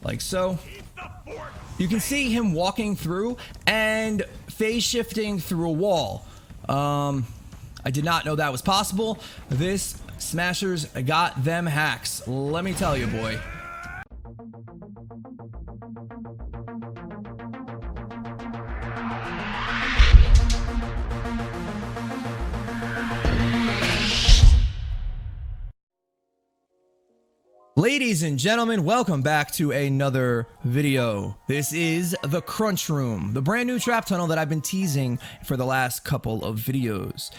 like so. You can see him walking through and phase shifting through a wall. I did not know that was possible. This Smashers got them hacks. Let me tell you, boy. Ladies and gentlemen, welcome back to another video. This is the Crunch Room, the brand new trap tunnel that I've been teasing for the last couple of videos.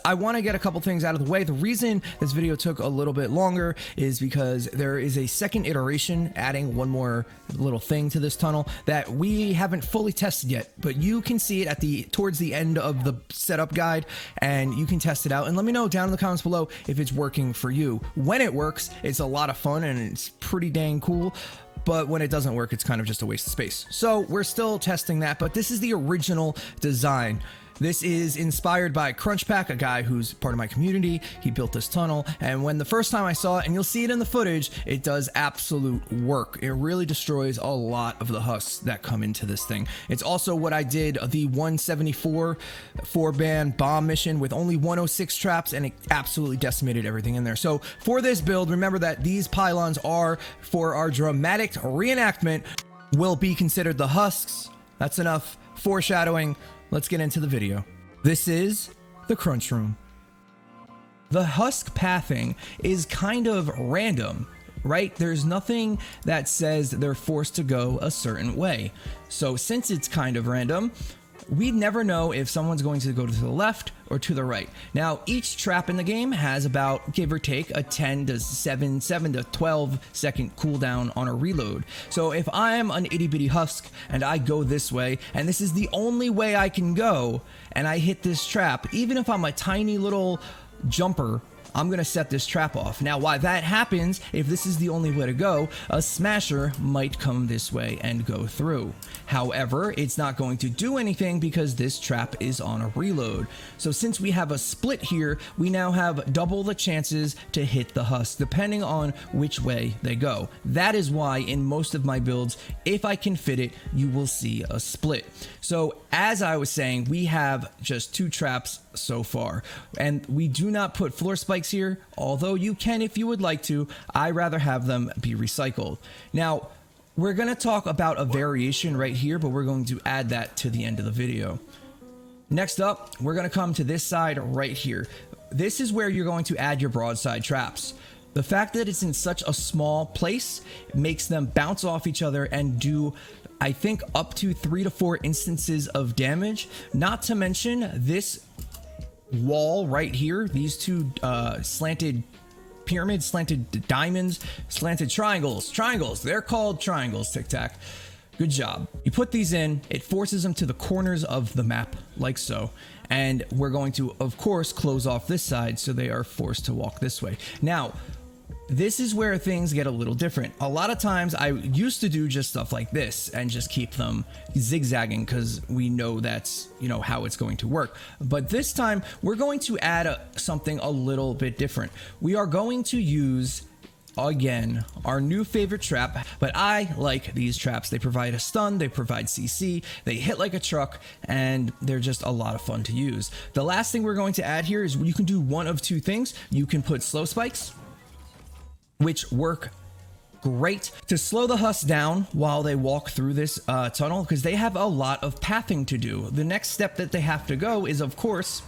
I want to get a couple things out of the way. The reason this video took a little bit longer is because there is a second iteration adding one more little thing to this tunnel that we haven't fully tested yet, but you can see it towards the end of the setup guide, and you can test it out and let me know down in the comments below if it's working for you. When it works, it's a lot of fun and it's pretty dang cool, but when it doesn't work, it's kind of just a waste of space. So we're still testing that, but this is the original design. This is inspired by Crunchpack, a guy who's part of my community. He built this tunnel, and when the first time I saw it, and you'll see it in the footage, it does absolute work. It really destroys a lot of the husks that come into this thing. It's also what I did the 174 4-ban bomb mission with only 106 traps, and it absolutely decimated everything in there. So for this build, remember that these pylons are for our dramatic reenactment, will be considered the husks. That's enough foreshadowing. Let's get into the video. This is the Crunch Room. The husk pathing is kind of random, right? There's nothing that says they're forced to go a certain way. So since it's kind of random, we never know if someone's going to go to the left or to the right. Now, each trap in the game has about, give or take, a 7 to 12 second cooldown on a reload. So if I am an itty bitty husk and I go this way, and this is the only way I can go, and I hit this trap, even if I'm a tiny little jumper, I'm gonna set this trap off. Now, why that happens, if this is the only way to go, a smasher might come this way and go through. However, it's not going to do anything because this trap is on a reload. So since we have a split here, we now have double the chances to hit the husk, depending on which way they go. That is why in most of my builds, if I can fit it, you will see a split. So as I was saying, we have just 2 traps so far, and we do not put floor spikes here, although you can if you would like to. I rather have them be recycled. Now, we're going to talk about a variation right here, but we're going to add that to the end of the video. Next up, we're going to come to this side right here. This is where you're going to add your broadside traps. The fact that it's in such a small place makes them bounce off each other and do, I think, up to 3 to 4 instances of damage. Not to mention this wall right here, these 2 slanted pyramids, slanted diamonds, slanted triangles. They're called triangles, TikTak. Good job. You put these in, it forces them to the corners of the map like so. And we're going to, of course, close off this side so they are forced to walk this way. Now, this is where things get a little different. A lot of times I used to do just stuff like this and just keep them zigzagging because we know that's, you know, how it's going to work. But this time we're going to add something a little bit different. We are going to use, again, our new favorite trap, but I like these traps. They provide a stun, they provide CC, they hit like a truck, and they're just a lot of fun to use. The last thing we're going to add here is you can do one of 2 things. You can put slow spikes, which work great to slow the husks down while they walk through this tunnel, because they have a lot of pathing to do. The next step that they have to go is, of course,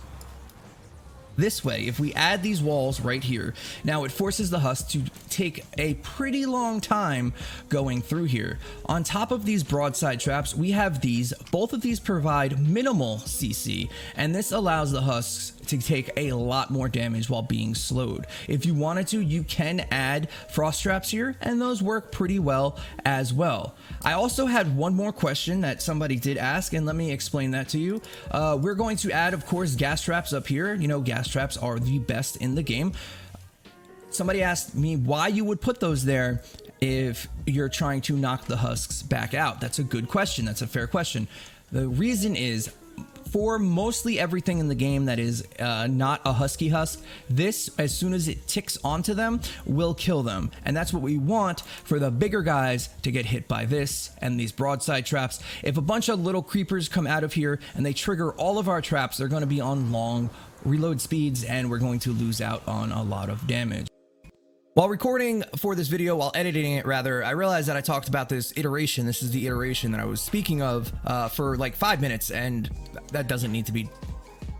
this way. If we add these walls right here, now it forces the husks to take a pretty long time going through here. On top of these broadside traps, we have these. Both of these provide minimal CC, and this allows the husks to take a lot more damage while being slowed. If you wanted to, you can add frost traps here, and those work pretty well as well. I also had one more question that somebody did ask, and let me explain that to you. We're going to add, of course, gas traps up here. You know, gas traps are the best in the game. Somebody asked me why you would put those there if you're trying to knock the husks back out. That's a good question. That's a fair question. The reason is, for mostly everything in the game that is not a husky husk, this, as soon as it ticks onto them, will kill them. And that's what we want for the bigger guys to get hit by this and these broadside traps. If a bunch of little creepers come out of here and they trigger all of our traps, they're going to be on long reload speeds and we're going to lose out on a lot of damage. While recording for this video, while editing it rather, I realized that I talked about this iteration. This is the iteration that I was speaking of for like 5 minutes, and that doesn't need to be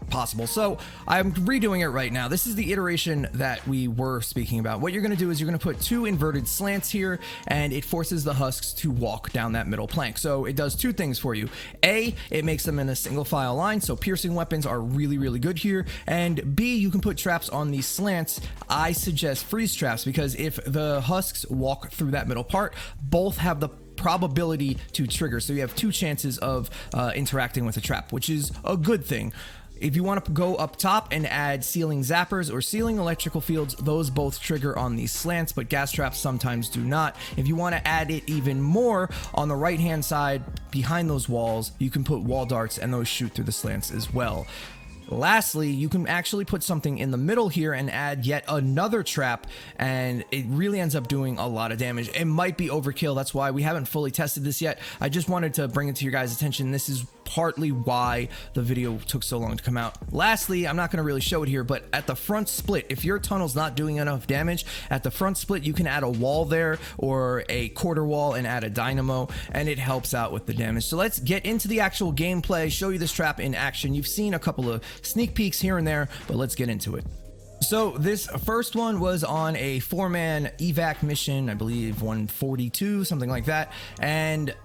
possible. So I'm redoing it right now. This is the iteration that we were speaking about. What you're going to do is you're going to put 2 inverted slants here, and it forces the husks to walk down that middle plank. So it does 2 things for you. A, it makes them in a single file line, so piercing weapons are really, really good here. And B, you can put traps on these slants. I suggest freeze traps, because if the husks walk through that middle part, both have the probability to trigger. So you have 2 chances of interacting with a trap, which is a good thing. If you want to go up top and add ceiling zappers or ceiling electrical fields, those both trigger on these slants, but gas traps sometimes do not. If you want to add it even more, on the right hand side behind those walls, you can put wall darts and those shoot through the slants as well. Lastly, you can actually put something in the middle here and add yet another trap, and it really ends up doing a lot of damage. It might be overkill, that's why we haven't fully tested this yet. I just wanted to bring it to your guys' attention. This is partly why the video took so long to come out. Lastly, I'm not going to really show it here, but at the front split, if your tunnel's not doing enough damage, at the front split you can add a wall there or a quarter wall and add a dynamo, and it helps out with the damage. So let's get into the actual gameplay, show you this trap in action. You've seen a couple of sneak peeks here and there, but let's get into it. So this first one was on a 4-man evac mission, I believe 142, something like that. And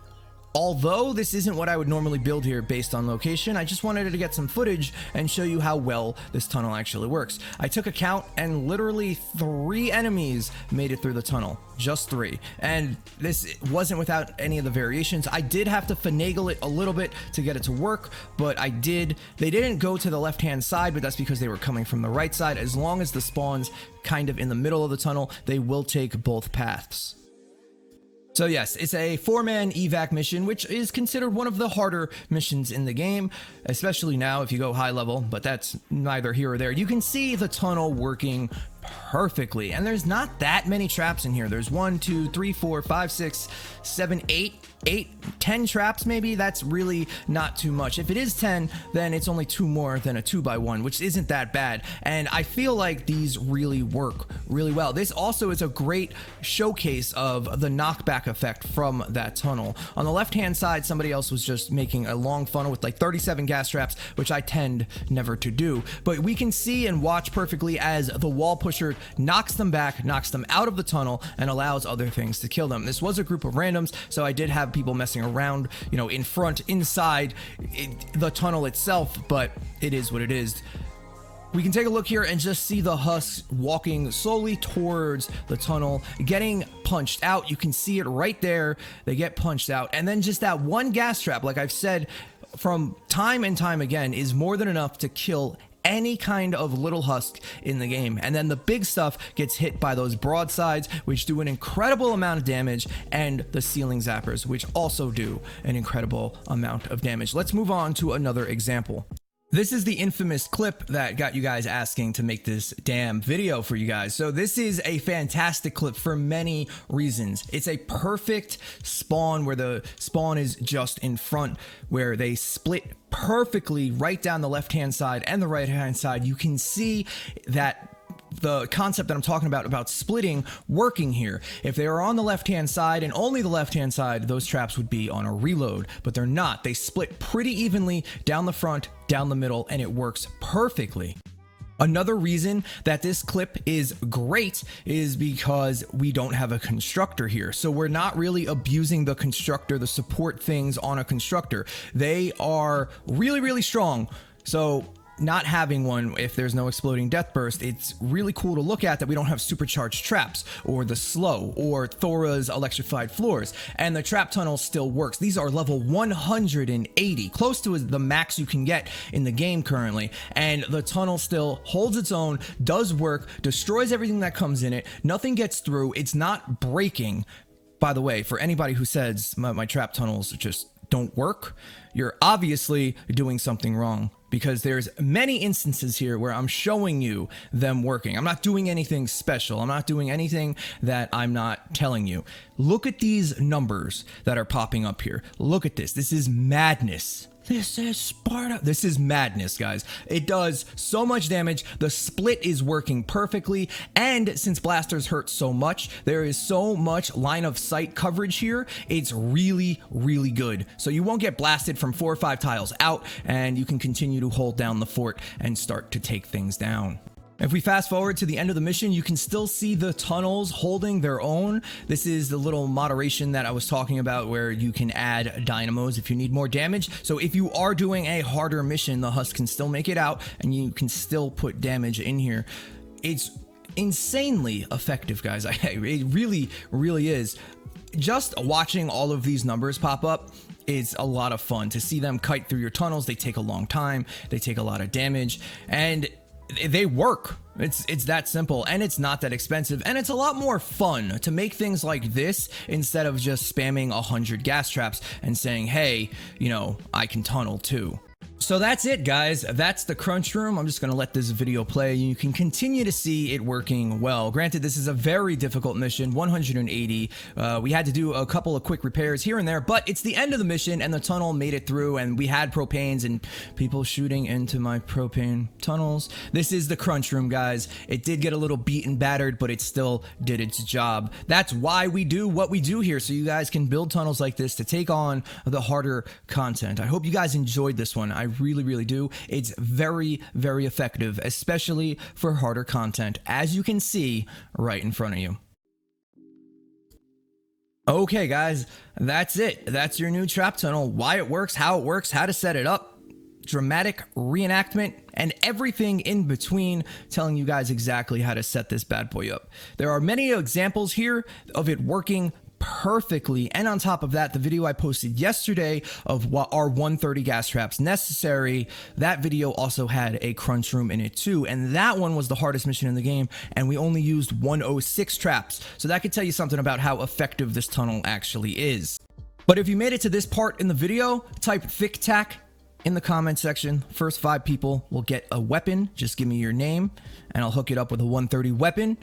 although this isn't what I would normally build here based on location, I just wanted to get some footage and show you how well this tunnel actually works. I took a count and literally 3 enemies made it through the tunnel. Just 3. And this wasn't without any of the variations. I did have to finagle it a little bit to get it to work, but I did. They didn't go to the left-hand side, but that's because they were coming from the right side. As long as the spawn's kind of in the middle of the tunnel, they will take both paths. So yes, it's a 4-man evac mission, which is considered one of the harder missions in the game, especially now if you go high level, but that's neither here or there. You can see the tunnel working perfectly, and there's not that many traps in here. There's 1, 2, 3, 4, 5, 6, 7, 8, 10 traps maybe. That's really not too much. If it is 10, then it's only 2 more than a 2x1, which isn't that bad. And I feel like these really work really well. This also is a great showcase of the knockback effect from that tunnel. On the left hand side, somebody else was just making a long funnel with like 37 gas traps, which I tend never to do. But we can see and watch perfectly as the wall pusher knocks them back, knocks them out of the tunnel, and allows other things to kill them. This was a group of randoms, so I did have people messing around, you know, in front, inside the tunnel itself, but it is what it is. We can take a look here and just see the husks walking slowly towards the tunnel, getting punched out. You can see it right there. They get punched out, and then just that one gas trap, like I've said from time and time again, is more than enough to kill any kind of little husk in the game. And then the big stuff gets hit by those broadsides, which do an incredible amount of damage, and the ceiling zappers, which also do an incredible amount of damage. Let's move on to another example. This is the infamous clip that got you guys asking to make this damn video for you guys. So this is a fantastic clip for many reasons. It's a perfect spawn where the spawn is just in front, where they split perfectly right down the left-hand side and the right-hand side. You can see that the concept that I'm talking about splitting working here. If they are on the left-hand side and only the left-hand side, those traps would be on a reload, but they're not. They split pretty evenly down the front, down the middle, and it works perfectly. Another reason that this clip is great is because we don't have a constructor here. So we're not really abusing the constructor, the support things on a constructor. They are really, really strong. So not having one, if there's no exploding death burst, it's really cool to look at that we don't have supercharged traps or the slow or Thora's electrified floors, and the trap tunnel still works. These are level 180, close to the max you can get in the game currently, and the tunnel still holds its own, does work, destroys everything that comes in it, nothing gets through, it's not breaking. By the way, for anybody who says my trap tunnels just don't work, you're obviously doing something wrong, because there's many instances here where I'm showing you them working. I'm not doing anything special. I'm not doing anything that I'm not telling you. Look at these numbers that are popping up here. Look at this. This is madness. This is Sparta. This is madness, guys. It does so much damage. The split is working perfectly. And since blasters hurt so much, there is so much line of sight coverage here. It's really, really good. So you won't get blasted from 4 or 5 tiles out, and you can continue to hold down the fort and start to take things down. If we fast forward to the end of the mission, you can still see the tunnels holding their own. This is the little moderation that I was talking about, where you can add dynamos if you need more damage. So if you are doing a harder mission, the husks can still make it out and you can still put damage in here. It's insanely effective, guys. It really, really is. Just watching all of these numbers pop up is a lot of fun. To see them kite through your tunnels, they take a long time, they take a lot of damage, and they work. It's that simple, and it's not that expensive, and it's a lot more fun to make things like this instead of just spamming 100 gas traps and saying, hey, you know, I can tunnel too. So that's it, guys. That's the crunch room. I'm just going to let this video play. You can continue to see it working well. Granted, this is a very difficult mission, 180. We had to do a couple of quick repairs here and there, but it's the end of the mission and the tunnel made it through, and we had propanes and people shooting into my propane tunnels. This is the crunch room, guys. It did get a little beat and battered, but it still did its job. That's why we do what we do here, so you guys can build tunnels like this to take on the harder content. I hope you guys enjoyed this one. I really, really do. It's very, very effective, especially for harder content, as you can see right in front of you. Okay, guys, that's it. That's your new trap tunnel. Why it works, how to set it up, dramatic reenactment, and everything in between, telling you guys exactly how to set this bad boy up. There are many examples here of it working perfectly, and on top of that, the video I posted yesterday of what are 130 gas traps necessary, that video also had a crunch room in it too, and that one was the hardest mission in the game, and we only used 106 traps, so that could tell you something about how effective this tunnel actually is. But if you made it to this part in the video, type TikTak in the comment section. First 5 people will get a weapon. Just give me your name and I'll hook it up with a 130 weapon.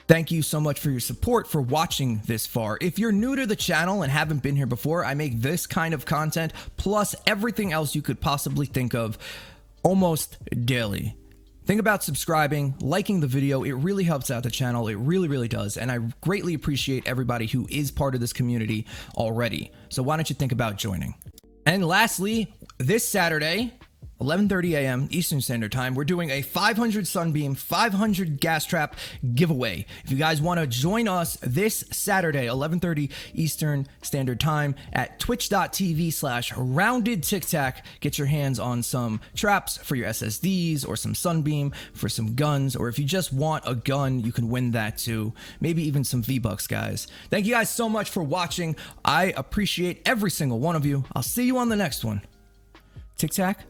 Thank you so much for your support, for watching this far. If you're new to the channel and haven't been here before, I make this kind of content plus everything else you could possibly think of almost daily. Think about subscribing, liking the video. It really helps out the channel. It really, really does. And I greatly appreciate everybody who is part of this community already. So why don't you think about joining? And lastly, this Saturday, 11:30 a.m. Eastern Standard Time, we're doing a 500 Sunbeam, 500 gas trap giveaway. If you guys want to join us this Saturday, 11:30 Eastern Standard Time at twitch.tv/RoundedTikTak, get your hands on some traps for your SSDs or some Sunbeam for some guns, or if you just want a gun, you can win that too. Maybe even some V-Bucks, guys. Thank you guys so much for watching. I appreciate every single one of you. I'll see you on the next one. TikTak.